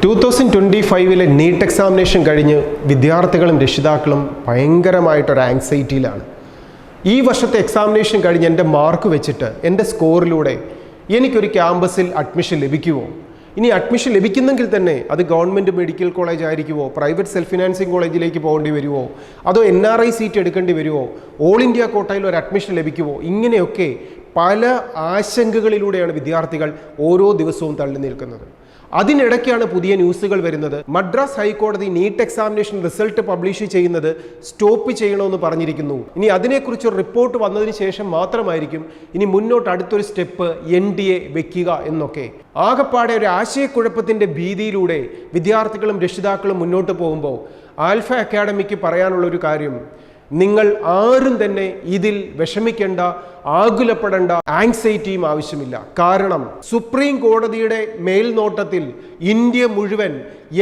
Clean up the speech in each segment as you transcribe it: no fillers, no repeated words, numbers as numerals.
2025 NEET examination കഴിഞ്ഞ് വിദ്യാർത്ഥികളും രക്ഷിതാക്കളും ഭയങ്കരമായിട്ടൊരു ആങ്സൈറ്റിയിലാണ്. ഈ വർഷത്തെ എക്സാമിനേഷൻ കഴിഞ്ഞ് എൻ്റെ മാർക്ക് വെച്ചിട്ട് എൻ്റെ സ്കോറിലൂടെ എനിക്കൊരു ക്യാമ്പസിൽ അഡ്മിഷൻ ലഭിക്കുമോ, ഇനി അഡ്മിഷൻ ലഭിക്കുന്നെങ്കിൽ തന്നെ അത് ഗവൺമെൻറ് മെഡിക്കൽ കോളേജ് ആയിരിക്കുമോ, പ്രൈവറ്റ് സെൽഫ് ഫിനാൻസിങ് കോളേജിലേക്ക് പോകേണ്ടി വരുമോ, അതോ NRI സീറ്റ് എടുക്കേണ്ടി വരുമോ, ഓൾ ഇന്ത്യ കോട്ടയിൽ ഒരു അഡ്മിഷൻ ലഭിക്കുമോ, ഇങ്ങനെയൊക്കെ പല ആശങ്കകളിലൂടെയാണ് വിദ്യാർത്ഥികൾ ഓരോ ദിവസവും തള്ളി നിൽക്കുന്നത്. അതിനിടയ്ക്കാണ് പുതിയ ന്യൂസുകൾ വരുന്നത്. മദ്രാസ് ഹൈക്കോടതി നീറ്റ് എക്സാമിനേഷൻ റിസൾട്ട് പബ്ലിഷ് ചെയ്യുന്നത് സ്റ്റോപ്പ് ചെയ്യണമെന്ന് പറഞ്ഞിരിക്കുന്നു. ഇനി അതിനെക്കുറിച്ച് റിപ്പോർട്ട് വന്നതിന് ശേഷം മാത്രമായിരിക്കും ഇനി മുന്നോട്ട് അടുത്തൊരു സ്റ്റെപ്പ് NDA വെക്കുക എന്നൊക്കെ. ആകപ്പാടെ ഒരു ആശയക്കുഴപ്പത്തിൻ്റെ ഭീതിയിലൂടെ വിദ്യാർത്ഥികളും രക്ഷിതാക്കളും മുന്നോട്ട് പോകുമ്പോൾ ആൽഫ അക്കാഡമിക്ക് പറയാനുള്ളൊരു കാര്യം, നിങ്ങൾ ആരും തന്നെ ഇതിൽ വിഷമിക്കേണ്ട, ആകുലപ്പെടേണ്ട, ആങ്സൈറ്റിയും ആവശ്യമില്ല. കാരണം സുപ്രീം കോടതിയുടെ മേൽനോട്ടത്തിൽ ഇന്ത്യ മുഴുവൻ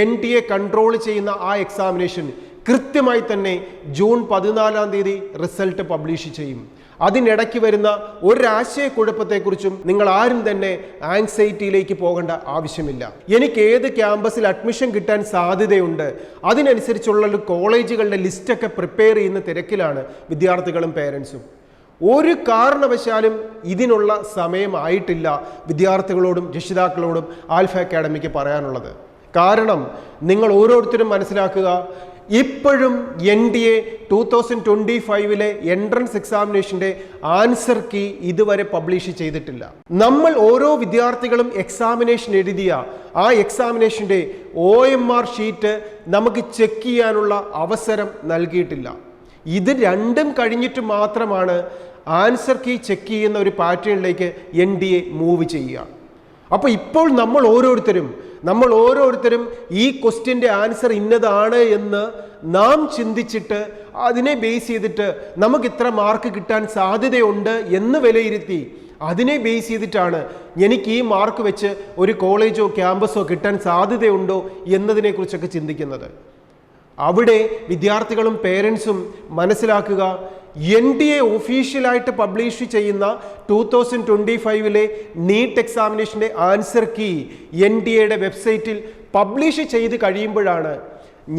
NTA കൺട്രോൾ ചെയ്യുന്ന ആ എക്സാമിനേഷൻ കൃത്യമായി തന്നെ ജൂൺ 14 റിസൾട്ട് പബ്ലിഷ് ചെയ്യും. അതിനിടയ്ക്ക് വരുന്ന ഒരാശയക്കുഴപ്പത്തെക്കുറിച്ചും നിങ്ങൾ ആരും തന്നെ ആങ്സൈറ്റിയിലേക്ക് പോകേണ്ട ആവശ്യമില്ല. എനിക്ക് ഏത് ക്യാമ്പസിൽ അഡ്മിഷൻ കിട്ടാൻ സാധ്യതയുണ്ട്, അതിനനുസരിച്ചുള്ള കോളേജുകളുടെ ലിസ്റ്റൊക്കെ പ്രിപ്പയർ ചെയ്യുന്ന തിരക്കിലാണ് വിദ്യാർത്ഥികളും പേരൻസും. ഒരു കാരണവശാലും ഇതിനുള്ള സമയമായിട്ടില്ല വിദ്യാർത്ഥികളോടും രക്ഷിതാക്കളോടും ആൽഫ അക്കാഡമിക്ക് പറയാനുള്ളത്. കാരണം നിങ്ങൾ ഓരോരുത്തരും മനസ്സിലാക്കുക, ഇപ്പോഴും NDA 2025 എൻട്രൻസ് എക്സാമിനേഷൻ്റെ ആൻസർ കീ ഇതുവരെ പബ്ലിഷ് ചെയ്തിട്ടില്ല. നമ്മൾ ഓരോ വിദ്യാർത്ഥികളും എക്സാമിനേഷൻ എഴുതിയ ആ എക്സാമിനേഷൻ്റെ OMR ഷീറ്റ് നമുക്ക് ചെക്ക് ചെയ്യാനുള്ള അവസരം നൽകിയിട്ടില്ല. ഇത് രണ്ടും കഴിഞ്ഞിട്ട് മാത്രമാണ് ആൻസർ കീ ചെക്ക് ചെയ്യുന്ന ഒരു പാറ്റേണിലേക്ക് NDA മൂവ് ചെയ്യുക. അപ്പോൾ ഇപ്പോൾ നമ്മൾ ഓരോരുത്തരും ഈ ക്വസ്റ്റ്യൻ്റെ ആൻസർ ഇന്നതാണ് എന്ന് നാം ചിന്തിച്ചിട്ട് അതിനെ ബേസ് ചെയ്തിട്ട് നമുക്ക് ഇത്ര മാർക്ക് കിട്ടാൻ സാധ്യതയുണ്ട് എന്ന് വിലയിരുത്തി അതിനെ ബേസ് ചെയ്തിട്ടാണ് എനിക്ക് ഈ മാർക്ക് വെച്ച് ഒരു കോളേജോ ക്യാമ്പസോ കിട്ടാൻ സാധ്യതയുണ്ടോ എന്നതിനെക്കുറിച്ചൊക്കെ ചിന്തിക്കുന്നത്. അവിടെ വിദ്യാർത്ഥികളും പേരൻസും മനസ്സിലാക്കുക, NDA ഒഫീഷ്യലായിട്ട് പബ്ലിഷ് ചെയ്യുന്ന 2025 നീറ്റ് എക്സാമിനേഷൻ്റെ ആൻസർ കീ NDAയുടെ വെബ്സൈറ്റിൽ പബ്ലിഷ് ചെയ്ത് കഴിയുമ്പോഴാണ്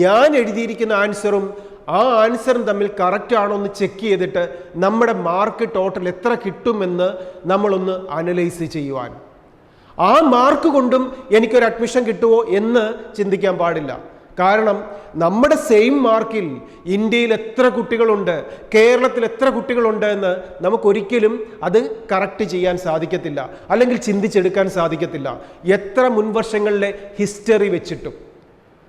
ഞാൻ എഴുതിയിരിക്കുന്ന ആൻസറും ആ ആൻസറും തമ്മിൽ കറക്റ്റ് ആണോ എന്ന് ചെക്ക് ചെയ്തിട്ട് നമ്മുടെ മാർക്ക് ടോട്ടൽ എത്ര കിട്ടുമെന്ന് നമ്മളൊന്ന് അനലൈസ് ചെയ്യുവാൻ. ആ മാർക്ക് കൊണ്ടും എനിക്കൊരു അഡ്മിഷൻ കിട്ടുമോ എന്ന് ചിന്തിക്കാൻ പാടില്ല. കാരണം നമ്മുടെ സെയിം മാർക്കിൽ ഇന്ത്യയിൽ എത്ര കുട്ടികളുണ്ട്, കേരളത്തിൽ എത്ര കുട്ടികളുണ്ട് എന്ന് നമുക്കൊരിക്കലും അത് കറക്റ്റ് ചെയ്യാൻ സാധിക്കത്തില്ല, അല്ലെങ്കിൽ ചിന്തിച്ചെടുക്കാൻ സാധിക്കത്തില്ല. എത്ര മുൻവർഷങ്ങളിലെ ഹിസ്റ്ററി വെച്ചിട്ടും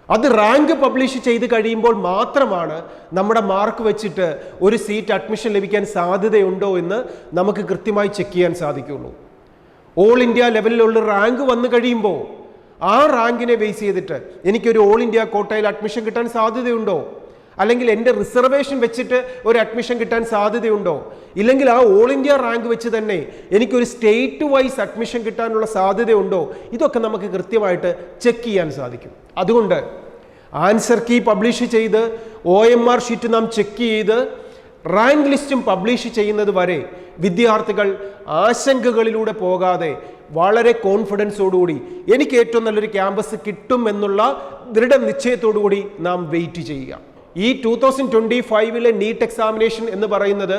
അത് റാങ്ക് പബ്ലിഷ് ചെയ്ത് കഴിയുമ്പോൾ മാത്രമാണ് നമ്മുടെ മാർക്ക് വെച്ചിട്ട് ഒരു സീറ്റ് അഡ്മിഷൻ ലഭിക്കാൻ സാധ്യതയുണ്ടോ എന്ന് നമുക്ക് കൃത്യമായി ചെക്ക് ചെയ്യാൻ സാധിക്കുള്ളൂ. ഓൾ ഇന്ത്യ ലെവലിലുള്ള റാങ്ക് വന്നു കഴിയുമ്പോൾ ആ റാങ്കിനെ ബേസ് ചെയ്തിട്ട് എനിക്കൊരു ഓൾ ഇന്ത്യ കോട്ടയിൽ അഡ്മിഷൻ കിട്ടാൻ സാധ്യതയുണ്ടോ, അല്ലെങ്കിൽ എൻ്റെ റിസർവേഷൻ വെച്ചിട്ട് ഒരു അഡ്മിഷൻ കിട്ടാൻ സാധ്യതയുണ്ടോ, ഇല്ലെങ്കിൽ ആ ഓൾ ഇന്ത്യ റാങ്ക് വെച്ച് തന്നെ എനിക്കൊരു സ്റ്റേറ്റ് വൈസ് അഡ്മിഷൻ കിട്ടാനുള്ള സാധ്യതയുണ്ടോ, ഇതൊക്കെ നമുക്ക് കൃത്യമായിട്ട് ചെക്ക് ചെയ്യാൻ സാധിക്കും. അതുകൊണ്ട് ആൻസർ കീ പബ്ലിഷ് ചെയ്ത് OMR ഷീറ്റ് നാം ചെക്ക് ചെയ്ത് റാങ്ക് ലിസ്റ്റും പബ്ലിഷ് ചെയ്യുന്നത് വരെ വിദ്യാർത്ഥികൾ ആശങ്കകളിലൂടെ പോകാതെ വളരെ കോൺഫിഡൻസോടുകൂടി എനിക്ക് ഏറ്റവും നല്ലൊരു ക്യാമ്പസ് കിട്ടും എന്നുള്ള ദൃഢനിശ്ചയത്തോടുകൂടി നാം വെയിറ്റ് ചെയ്യുക. ഈ 2025 നീറ്റ് എക്സാമിനേഷൻ എന്ന് പറയുന്നത്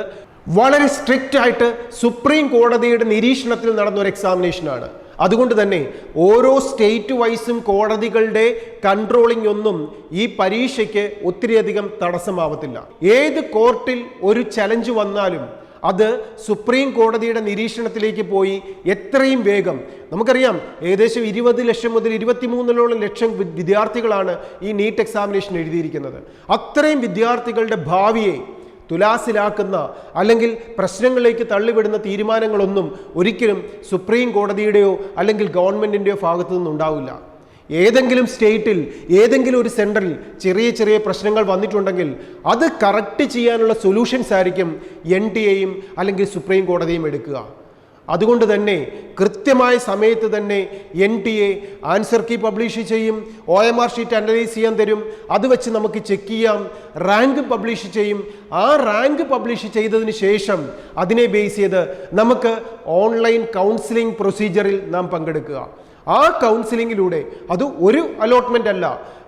വളരെ സ്ട്രിക്റ്റ് ആയിട്ട് സുപ്രീം കോടതിയുടെ നിരീക്ഷണത്തിൽ നടന്ന ഒരു എക്സാമിനേഷനാണ്. അതുകൊണ്ട് തന്നെ ഓരോ സ്റ്റേറ്റ് വൈസും കോടതികളുടെ കൺട്രോളിംഗ് ഒന്നും ഈ പരീക്ഷയ്ക്ക് ഒത്തിരിയധികം തടസ്സമാവത്തില്ല. ഏത് കോർട്ടിൽ ഒരു ചലഞ്ച് വന്നാലും അത് സുപ്രീം കോടതിയുടെ നിരീക്ഷണത്തിലേക്ക് പോയി എത്രയും വേഗം, നമുക്കറിയാം ഏകദേശം 20 ലക്ഷം മുതൽ 23 ലക്ഷം വിദ്യാർത്ഥികളാണ് ഈ നീറ്റ് എക്സാമിനേഷൻ എഴുതിയിരിക്കുന്നത്. അത്രയും വിദ്യാർത്ഥികളുടെ ഭാവിയെ തുലാസിലാക്കുന്ന അല്ലെങ്കിൽ പ്രശ്നങ്ങളിലേക്ക് തള്ളിവിടുന്ന തീരുമാനങ്ങളൊന്നും ഒരിക്കലും സുപ്രീം കോടതിയുടെയോ അല്ലെങ്കിൽ ഗവൺമെൻറ്റിൻ്റെയോ ഭാഗത്തു നിന്നുണ്ടാവില്ല. ഏതെങ്കിലും സ്റ്റേറ്റിൽ ഏതെങ്കിലും ഒരു സെൻറ്ററിൽ ചെറിയ പ്രശ്നങ്ങൾ വന്നിട്ടുണ്ടെങ്കിൽ അത് കറക്റ്റ് ചെയ്യാനുള്ള സൊല്യൂഷൻസ് ആയിരിക്കും NDAയും അല്ലെങ്കിൽ സുപ്രീം കോടതിയും എടുക്കുക. അതുകൊണ്ട് തന്നെ കൃത്യമായ സമയത്ത് തന്നെ NTA ആൻസർ കീ പബ്ലിഷ് ചെയ്യും, OMR ഷീറ്റ് അനലൈസ് ചെയ്യാൻ തരും, അത് വെച്ച് നമുക്ക് ചെക്ക് ചെയ്യാം. റാങ്ക് പബ്ലിഷ് ചെയ്യും. ആ റാങ്ക് പബ്ലിഷ് ചെയ്തതിന് ശേഷം അതിനെ ബേസ് ചെയ്ത് നമുക്ക് ഓൺലൈൻ കൗൺസിലിംഗ് പ്രൊസീജിയറിൽ നാം പങ്കെടുക്കുക. ആ കൗൺസിലിങ്ങിലൂടെ അത് ഒരു അലോട്ട്മെൻ്റ് അല്ല,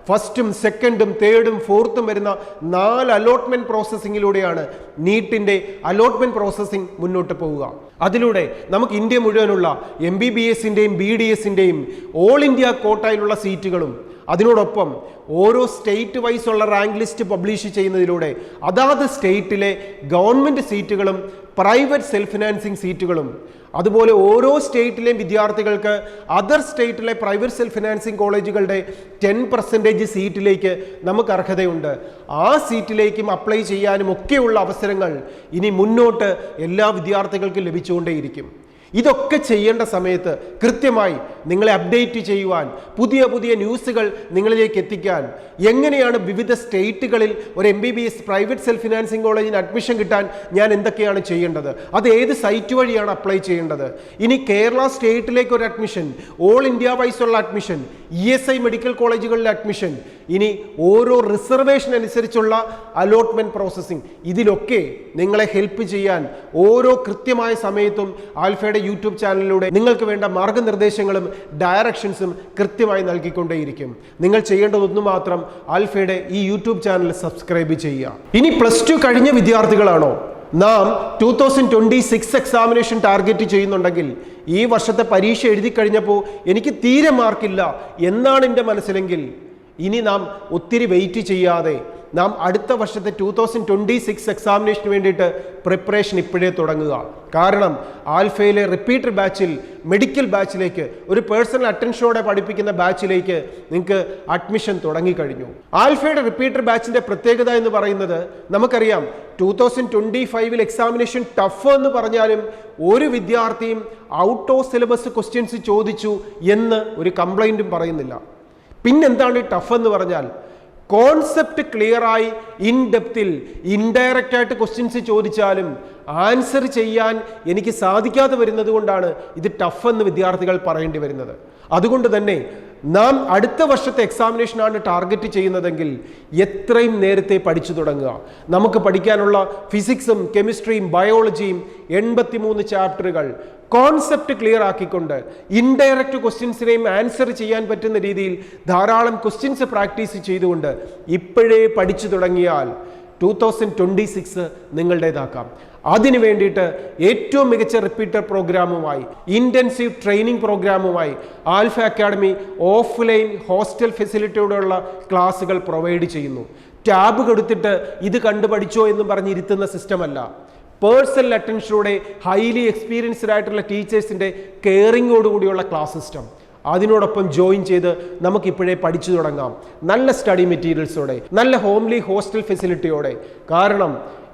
ഫസ്റ്റും സെക്കൻഡും തേർഡും ഫോർത്തും വരുന്ന 4 അലോട്ട്മെൻറ്റ് പ്രോസസ്സിങ്ങിലൂടെയാണ് നീറ്റിൻ്റെ അലോട്ട്മെൻറ്റ് പ്രോസസ്സിംഗ് മുന്നോട്ട് പോവുക. അതിലൂടെ നമുക്ക് ഇന്ത്യ മുഴുവനുള്ള MBBSൻ്റെയും BDSൻ്റെയും ഓൾ ഇന്ത്യ കോട്ടയിലുള്ള സീറ്റുകളും അതിനോടൊപ്പം ഓരോ സ്റ്റേറ്റ് വൈസ് ഉള്ള റാങ്ക് ലിസ്റ്റ് പബ്ലിഷ് ചെയ്യുന്നതിലൂടെ അതാത് സ്റ്റേറ്റിലെ ഗവൺമെൻറ് സീറ്റുകളും പ്രൈവറ്റ് സെൽഫ് ഫിനാൻസിങ് സീറ്റുകളും അതുപോലെ ഓരോ സ്റ്റേറ്റിലെയും വിദ്യാർത്ഥികൾക്ക് അതർ സ്റ്റേറ്റിലെ പ്രൈവറ്റ് സെൽഫ് ഫിനാൻസിങ് കോളേജുകളുടെ 10% സീറ്റിലേക്ക് നമുക്ക് അർഹതയുണ്ട്. ആ സീറ്റിലേക്കും അപ്ലൈ ചെയ്യാനും ഒക്കെയുള്ള അവസരങ്ങൾ ഇനി മുന്നോട്ട് എല്ലാ വിദ്യാർത്ഥികൾക്കും ലഭിച്ചുകൊണ്ടേയിരിക്കും. ഇതൊക്കെ ചെയ്യേണ്ട സമയത്ത് കൃത്യമായി നിങ്ങളെ അപ്ഡേറ്റ് ചെയ്യുവാൻ, പുതിയ പുതിയ ന്യൂസുകൾ നിങ്ങളിലേക്ക് എത്തിക്കാൻ, എങ്ങനെയാണ് വിവിധ സ്റ്റേറ്റുകളിൽ ഒരു MBBS പ്രൈവറ്റ് സെൽഫ് ഫിനാൻസിങ് കോളേജിന് അഡ്മിഷൻ കിട്ടാൻ ഞാൻ എന്തൊക്കെയാണ് ചെയ്യേണ്ടത്, അത് ഏത് സൈറ്റ് വഴിയാണ് അപ്ലൈ ചെയ്യേണ്ടത്, ഇനി കേരള സ്റ്റേറ്റിലേക്ക് ഒരു അഡ്മിഷൻ, ഓൾ ഇന്ത്യ വൈസ് ഉള്ള അഡ്മിഷൻ, ESI മെഡിക്കൽ കോളേജുകളിലെ അഡ്മിഷൻ, ഇനി ഓരോ റിസർവേഷൻ അനുസരിച്ചുള്ള അലോട്ട്മെൻറ്റ് പ്രോസസ്സിംഗ്, ഇതിലൊക്കെ നിങ്ങളെ ഹെൽപ്പ് ചെയ്യാൻ ഓരോ കൃത്യമായ സമയത്തും ആൽഫയുടെ യൂട്യൂബ് ചാനലിലൂടെ നിങ്ങൾക്ക് വേണ്ട മാർഗനിർദ്ദേശങ്ങളും ഡയറക്ഷൻസും കൃത്യമായി നൽകിക്കൊണ്ടേയിരിക്കും. നിങ്ങൾ ചെയ്യേണ്ടതൊന്നു മാത്രം, ആൽഫയുടെ ഈ യൂട്യൂബ് ചാനൽ സബ്സ്ക്രൈബ് ചെയ്യുക. ഇനി +2 കഴിഞ്ഞ വിദ്യാർത്ഥികളാണോ നാം 2026 എക്സാമിനേഷൻ ടാർഗറ്റ് ചെയ്യുന്നുണ്ടെങ്കിൽ, ഈ വർഷത്തെ പരീക്ഷ എഴുതി കഴിഞ്ഞപ്പോൾ എനിക്ക് തീരെ മാർക്കില്ല എന്നാണ് എൻ്റെ മനസ്സിലെങ്കിൽ, ഇനി നാം ഒത്തിരി വെയിറ്റ് ചെയ്യാതെ നാം അടുത്ത വർഷത്തെ 2026 എക്സാമിനേഷന് വേണ്ടിയിട്ട് പ്രിപ്പറേഷൻ ഇപ്പോഴേ തുടങ്ങുക. കാരണം ആൽഫയിലെ റിപ്പീറ്റർ ബാച്ചിൽ, മെഡിക്കൽ ബാച്ചിലേക്ക്, ഒരു പേഴ്സണൽ അറ്റൻഷനോടെ പഠിപ്പിക്കുന്ന ബാച്ചിലേക്ക് നിങ്ങൾക്ക് അഡ്മിഷൻ തുടങ്ങിക്കഴിഞ്ഞു. ആൽഫയുടെ റിപ്പീറ്റർ ബാച്ചിൻ്റെ പ്രത്യേകത എന്ന് പറയുന്നത് നമുക്കറിയാം, 2025 എക്സാമിനേഷൻ ടഫ് എന്ന് പറഞ്ഞാലും ഒരു വിദ്യാർത്ഥിയും ഔട്ട് ഓഫ് സിലബസ് ക്വസ്റ്റ്യൻസ് ചോദിച്ചു എന്ന് ഒരു കംപ്ലൈൻറ്റും പറയുന്നില്ല. പിന്നെന്താണ് ടഫ് എന്ന് പറഞ്ഞാൽ, കോൺസെപ്റ്റ് ക്ലിയറായി ഇൻ ഡെപ്തിൽ ഇൻഡയറക്റ്റ് ആയിട്ട് ക്വസ്റ്റ്യൻസ് ചോദിച്ചാലും ആൻസർ ചെയ്യാൻ എനിക്ക് സാധിക്കാതെ വരുന്നത് കൊണ്ടാണ് ഇത് ടഫ് എന്ന് വിദ്യാർത്ഥികൾ പറയേണ്ടി വരുന്നത്. അതുകൊണ്ട് തന്നെ നാം അടുത്ത വർഷത്തെ എക്സാമിനേഷനാണ് ടാർഗറ്റ് ചെയ്യുന്നതെങ്കിൽ എത്രയും നേരത്തെ പഠിച്ചു തുടങ്ങുക. നമുക്ക് പഠിക്കാനുള്ള ഫിസിക്സും കെമിസ്ട്രിയും ബയോളജിയും 83 ചാപ്റ്ററുകൾ കോൺസെപ്റ്റ് ക്ലിയർ ആക്കിക്കൊണ്ട് ഇൻഡയറക്റ്റ് ക്വസ്റ്റ്യൻസിനെയും ആൻസർ ചെയ്യാൻ പറ്റുന്ന രീതിയിൽ ധാരാളം ക്വസ്റ്റ്യൻസ് പ്രാക്ടീസ് ചെയ്തുകൊണ്ട് ഇപ്പോഴേ പഠിച്ചു തുടങ്ങിയാൽ 2026 നിങ്ങളുടേതാക്കാം. അതിനു വേണ്ടിയിട്ട് ഏറ്റവും മികച്ച റിപ്പീറ്റർ പ്രോഗ്രാമുമായി, ഇൻറ്റൻസീവ് ട്രെയിനിങ് പ്രോഗ്രാമുമായി ആൽഫ അക്കാഡമി ഓഫ്ലൈൻ ഹോസ്റ്റൽ ഫെസിലിറ്റിയോടെയുള്ള ക്ലാസ്സുകൾ പ്രൊവൈഡ് ചെയ്യുന്നു. ടാബ് കൊടുത്തിട്ട് ഇത് കണ്ടു പഠിച്ചോ എന്ന് പറഞ്ഞിരുത്തുന്ന സിസ്റ്റമല്ല, പേഴ്സണൽ അറ്റൻഷനോടെ ഹൈലി എക്സ്പീരിയൻസ്ഡ് ആയിട്ടുള്ള ടീച്ചേഴ്സിൻ്റെ കെയറിങ്ങോടുകൂടിയുള്ള ക്ലാസ് സിസ്റ്റം. അതിനോടൊപ്പം ജോയിൻ ചെയ്ത് നമുക്കിപ്പോഴേ പഠിച്ചു തുടങ്ങാം, നല്ല സ്റ്റഡി മെറ്റീരിയൽസോടെ, നല്ല ഹോംലി ഹോസ്റ്റൽ ഫെസിലിറ്റിയോടെ. കാരണം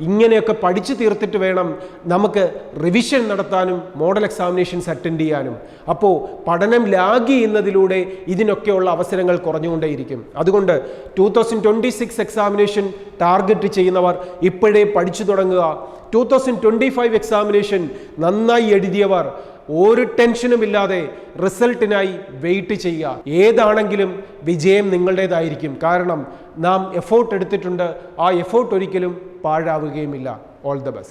ഇങ്ങനെയൊക്കെ പഠിച്ചു തീർത്തിട്ട് വേണം നമുക്ക് റിവിഷൻ നടത്താനും മോഡൽ എക്സാമിനേഷൻസ് അറ്റൻഡ് ചെയ്യാനും. അപ്പോൾ പഠനം ലാഗ് ചെയ്യുന്നതിലൂടെ ഇതിനൊക്കെയുള്ള അവസരങ്ങൾ കുറഞ്ഞുകൊണ്ടേയിരിക്കും. അതുകൊണ്ട് 2026 എക്സാമിനേഷൻ ടാർഗറ്റ് ചെയ്യുന്നവർ ഇപ്പോഴേ പഠിച്ചു തുടങ്ങുക. 2025 എക്സാമിനേഷൻ നന്നായി എഴുതിയവർ ഒരു ടെൻഷനുമില്ലാതെ റിസൾട്ടിനായി വെയിറ്റ് ചെയ്യുക. ഏതാണെങ്കിലും വിജയം നിങ്ങളുടേതായിരിക്കും. കാരണം നാം എഫോർട്ട് എടുത്തിട്ടുണ്ട്, ആ എഫോർട്ട് ഒരിക്കലും പാഴാവുകയുമില്ല. All the best.